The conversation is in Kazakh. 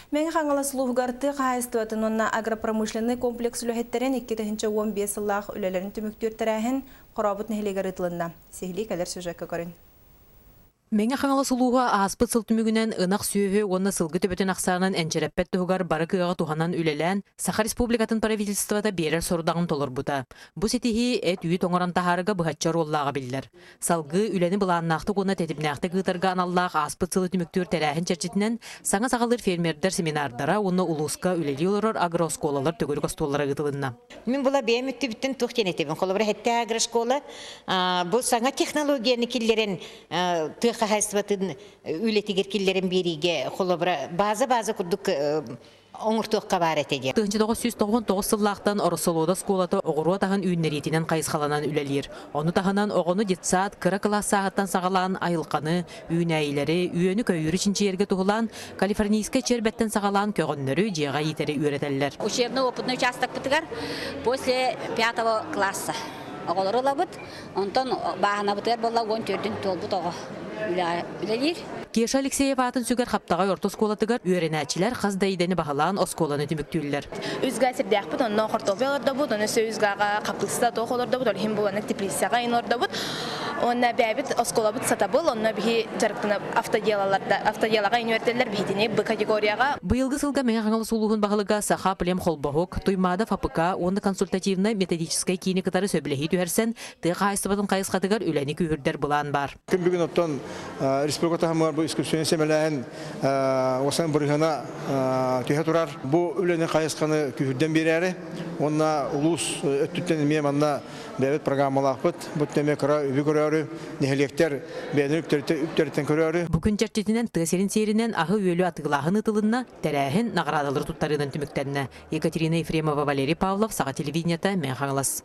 Мен хаңалас луғгарты қайыстуатын онна агропромышленный комплекс үліхеттерін 2-15 сыллақ үлелерін түміктер тәрәхін қорабыт нәхілегер ұтылында. Сехли кәлер сюжетке көрін. Меңе хаңала сулуға аспыт сылтымүгінен ынақ сүйі онна сылғы төбөтін ақсағынан әнчереппет тұғығар бары кыға туғанан үлелән Саха Республикатын правительствода берер сордағын толыр бұта. Бұ сетихи әт үйі тоңыран тахарыға бұхатчар оллаға білдер. Салғы үлені бұланнақты қона тәтіпнәқті ғытарға аналлақ аспыт сылы түміктер тәрәхін чәрчетінен саңа сағалыр фермердер семинардара онна улуска үлелі олырыр агросколалар төгір костоллары ғытылынна. Мен бұла бейм үттібіттін тұқтенетебін. Қолыбыра әтті агроскола бұл саңа технологияны келдерін қағайсыбатын үлетігер келдерін беріге қолыбыра база күрдік оңыртуыққа бар әтеде. 1999 сыллақтан орысылуыда сколаты оғыру тағын үйіннеретінен қайысқаланан үлелер. Оны тағынан оғыны детсат, кыра класс сағаттан сағалан айылқаны, үйін әйілері, үйені көйірі чинчерге тұғылан, калифорнийске чербеттен сағалан көгіннері жеға етері үйретелер. Учебный опытный участок бітігер после 5 класса. Оғылары лабыт, онтан бағына бітігер болла 14-ден толбыт оғы үлелер. Кеша Алексеев атын сүгер қаптаға орты сколатыгар үйренәчілер қаздайдені бағалан осколаны түміктүлілер. Үзға сірдәқ бұд, онына қортопе оларда бұд, оны сө үзғаға қапқылсыда тоқ оларда бұд, олхим бұланық депрессияға ен оларда бұд. Онына бәбіт оскола бұд сата бұл, онына бігі жарықтыны автоделаға ен өртелер бейдіне бұ категорияға. Бұйылғы сылға мәңі қаңылы сұлуғын бағылыға Саха Плем Холбоғық, Туймада ФАПК, онды консультативны методическай клиникатары сөбілігі түйерсен, тұйға айстыбатын қайысқатыгар үләні күйірдер бұлан бар. Күн бүгін оттан республиката хамар бұл искусствен семеләйін осан бұрғана түйе тұрар. Бұл үләні қайысқаны күйірден берәрі. Онна ұлыс өттіттен мен манна бәбет программалақ бұд. Бұттеме күра үбі көрәрі, нехелектер бәйдін үптеріттен көрәрі. Бүкін чәрчетінен тығасерін серінен ағы өлі атығылағын ұтылынна тәрәхін нағырадалыр тұттарынан түміктеніне. Екатерина Ефремова, Валерий Павлов, Саға телевидениета, мен қаңылас.